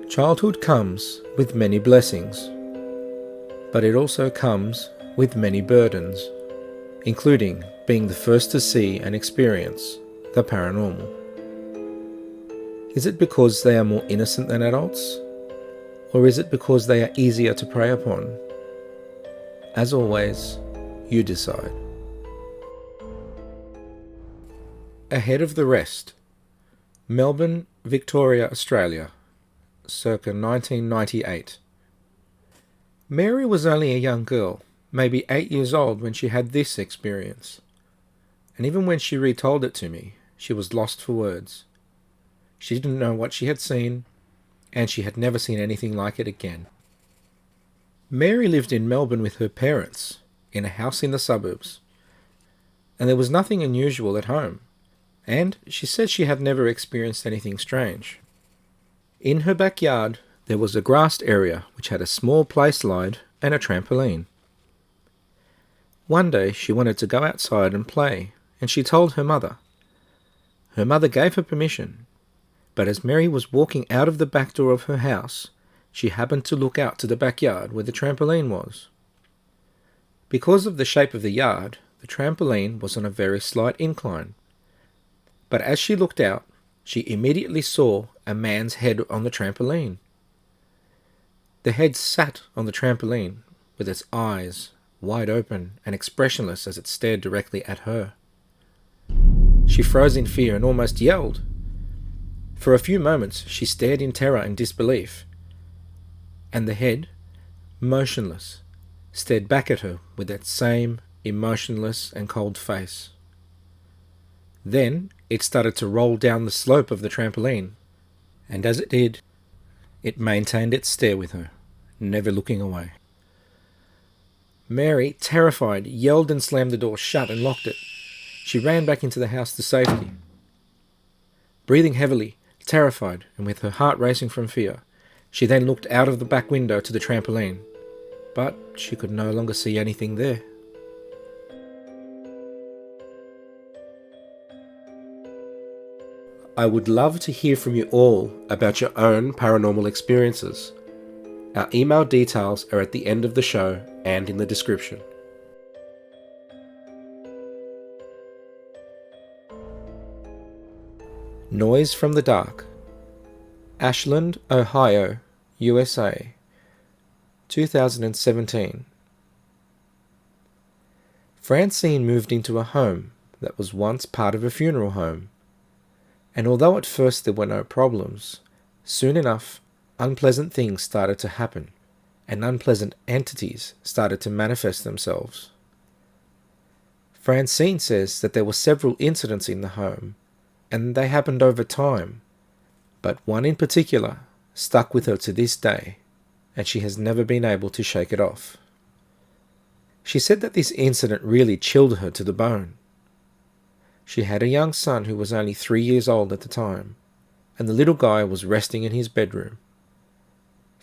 Childhood comes with many blessings, but it also comes with many burdens, including being the first to see and experience the paranormal. Is it because they are more innocent than adults? Or is it because they are easier to prey upon? As always, you decide. Ahead of the rest. Melbourne, Victoria, Australia, circa 1998. Mary was only a young girl, maybe 8 years old when she had this experience. And even when she retold it to me, she was lost for words. She didn't know what she had seen, and she had never seen anything like it again. Mary lived in Melbourne with her parents, in a house in the suburbs, and there was nothing unusual at home, and she said she had never experienced anything strange. In her backyard, there was a grassed area which had a small play slide and a trampoline. One day she wanted to go outside and play, and she told her mother. Her mother gave her permission, but as Mary was walking out of the back door of her house, she happened to look out to the backyard where the trampoline was. Because of the shape of the yard, the trampoline was on a very slight incline. But as she looked out, she immediately saw a man's head on the trampoline. The head sat on the trampoline with its eyes wide open and expressionless as it stared directly at her. She froze in fear and almost yelled. For a few moments she stared in terror and disbelief, and the head, motionless, stared back at her with that same emotionless and cold face. Then it started to roll down the slope of the trampoline, and as it did, it maintained its stare with her, never looking away. Mary, terrified, yelled and slammed the door shut and locked it. She ran back into the house to safety. Breathing heavily, terrified, and with her heart racing from fear, she then looked out of the back window to the trampoline, but she could no longer see anything there. I would love to hear from you all about your own paranormal experiences. Our email details are at the end of the show and in the description. Noise from the Dark. Ashland, Ohio, USA, 2017. Francine moved into a home that was once part of a funeral home. And although at first there were no problems, soon enough, unpleasant things started to happen, and unpleasant entities started to manifest themselves. Francine says that there were several incidents in the home, and they happened over time, but one in particular stuck with her to this day, and she has never been able to shake it off. She said that this incident really chilled her to the bone. She had a young son who was only 3 years old at the time, and the little guy was resting in his bedroom.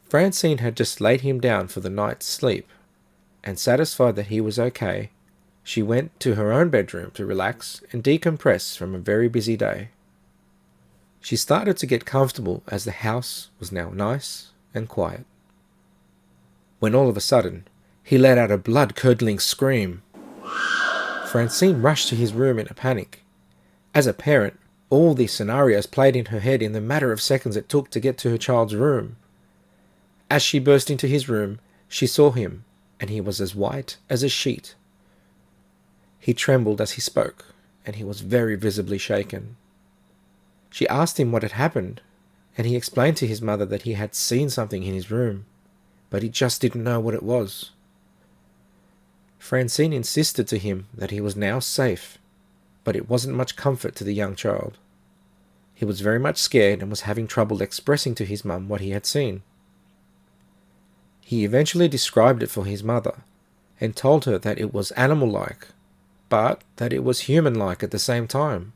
Francine had just laid him down for the night's sleep, and satisfied that he was okay, she went to her own bedroom to relax and decompress from a very busy day. She started to get comfortable as the house was now nice and quiet. When all of a sudden, he let out a blood-curdling scream. Francine rushed to his room in a panic. As a parent, all these scenarios played in her head in the matter of seconds it took to get to her child's room. As she burst into his room, she saw him, and he was as white as a sheet. He trembled as he spoke, and he was very visibly shaken. She asked him what had happened, and he explained to his mother that he had seen something in his room, but he just didn't know what it was. Francine insisted to him that he was now safe, but it wasn't much comfort to the young child. He was very much scared and was having trouble expressing to his mum what he had seen. He eventually described it for his mother, and told her that it was animal-like, but that it was human-like at the same time.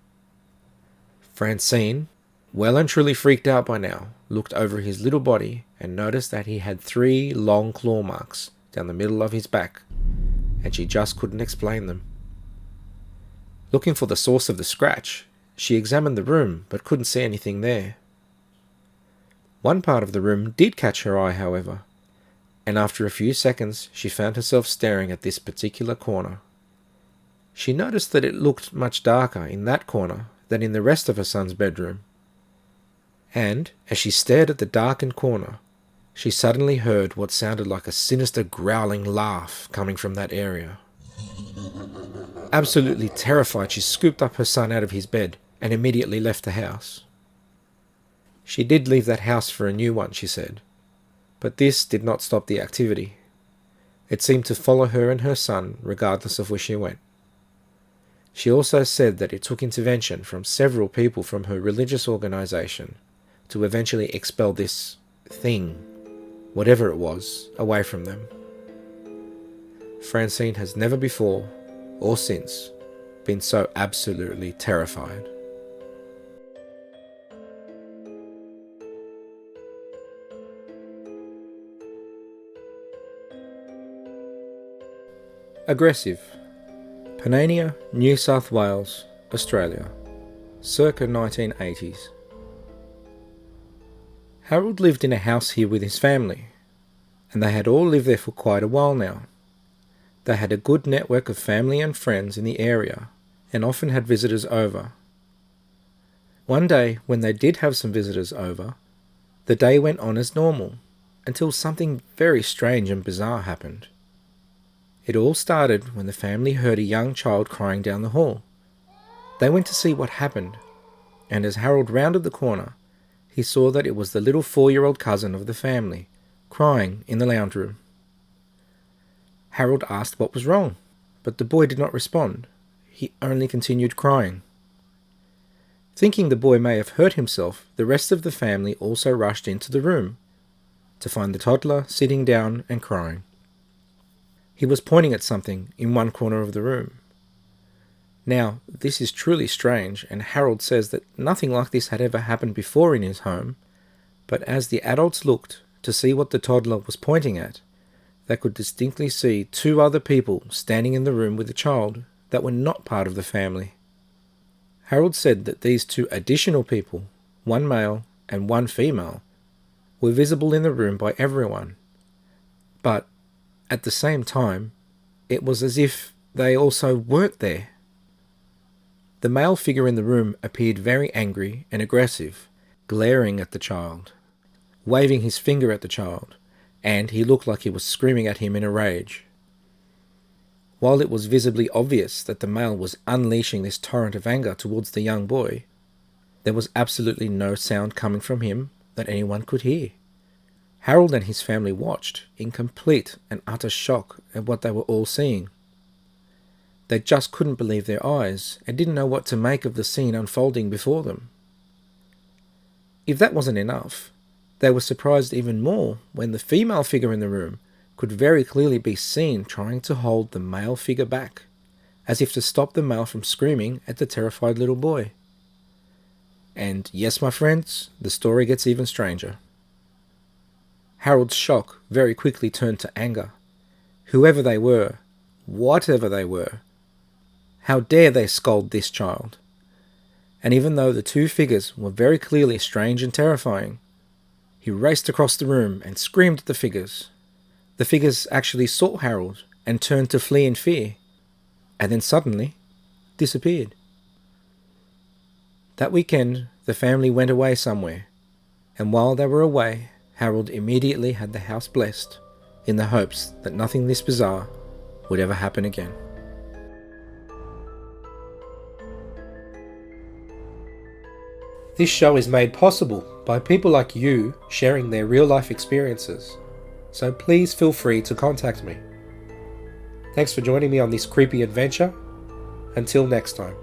Francine, well and truly freaked out by now, looked over his little body and noticed that he had 3 long claw marks down the middle of his back, and she just couldn't explain them. Looking for the source of the scratch, she examined the room but couldn't see anything there. One part of the room did catch her eye, however, and after a few seconds she found herself staring at this particular corner. She noticed that it looked much darker in that corner than in the rest of her son's bedroom. And, as she stared at the darkened corner, she suddenly heard what sounded like a sinister growling laugh coming from that area. Absolutely terrified, she scooped up her son out of his bed and immediately left the house. She did leave that house for a new one, she said, but this did not stop the activity. It seemed to follow her and her son regardless of where she went. She also said that it took intervention from several people from her religious organization to eventually expel this thing, whatever it was, away from them. Francine has never before or since been so absolutely terrified. Aggressive. Panania, New South Wales, Australia, circa 1980s. Harold lived in a house here with his family, and they had all lived there for quite a while now. They had a good network of family and friends in the area, and often had visitors over. One day, when they did have some visitors over, the day went on as normal, until something very strange and bizarre happened. It all started when the family heard a young child crying down the hall. They went to see what happened, and as Harold rounded the corner, he saw that it was the little 4-year-old cousin of the family, crying in the lounge room. Harold asked what was wrong, but the boy did not respond. He only continued crying. Thinking the boy may have hurt himself, the rest of the family also rushed into the room to find the toddler sitting down and crying. He was pointing at something in one corner of the room. Now, this is truly strange, and Harold says that nothing like this had ever happened before in his home, but as the adults looked to see what the toddler was pointing at, they could distinctly see 2 other people standing in the room with the child that were not part of the family. Harold said that these 2 additional people, one male and one female, were visible in the room by everyone, but at the same time, it was as if they also weren't there. The male figure in the room appeared very angry and aggressive, glaring at the child, waving his finger at the child, and he looked like he was screaming at him in a rage. While it was visibly obvious that the male was unleashing this torrent of anger towards the young boy, there was absolutely no sound coming from him that anyone could hear. Harold and his family watched in complete and utter shock at what they were all seeing. They just couldn't believe their eyes and didn't know what to make of the scene unfolding before them. If that wasn't enough, they were surprised even more when the female figure in the room could very clearly be seen trying to hold the male figure back, as if to stop the male from screaming at the terrified little boy. And yes, my friends, the story gets even stranger. Harold's shock very quickly turned to anger. Whoever they were, whatever they were, how dare they scold this child? And even though the 2 figures were very clearly strange and terrifying, he raced across the room and screamed at the figures. The figures actually saw Harold and turned to flee in fear, and then suddenly disappeared. That weekend, the family went away somewhere, and while they were away, Harold immediately had the house blessed, in the hopes that nothing this bizarre would ever happen again. This show is made possible by people like you sharing their real-life experiences, so please feel free to contact me. Thanks for joining me on this creepy adventure. Until next time.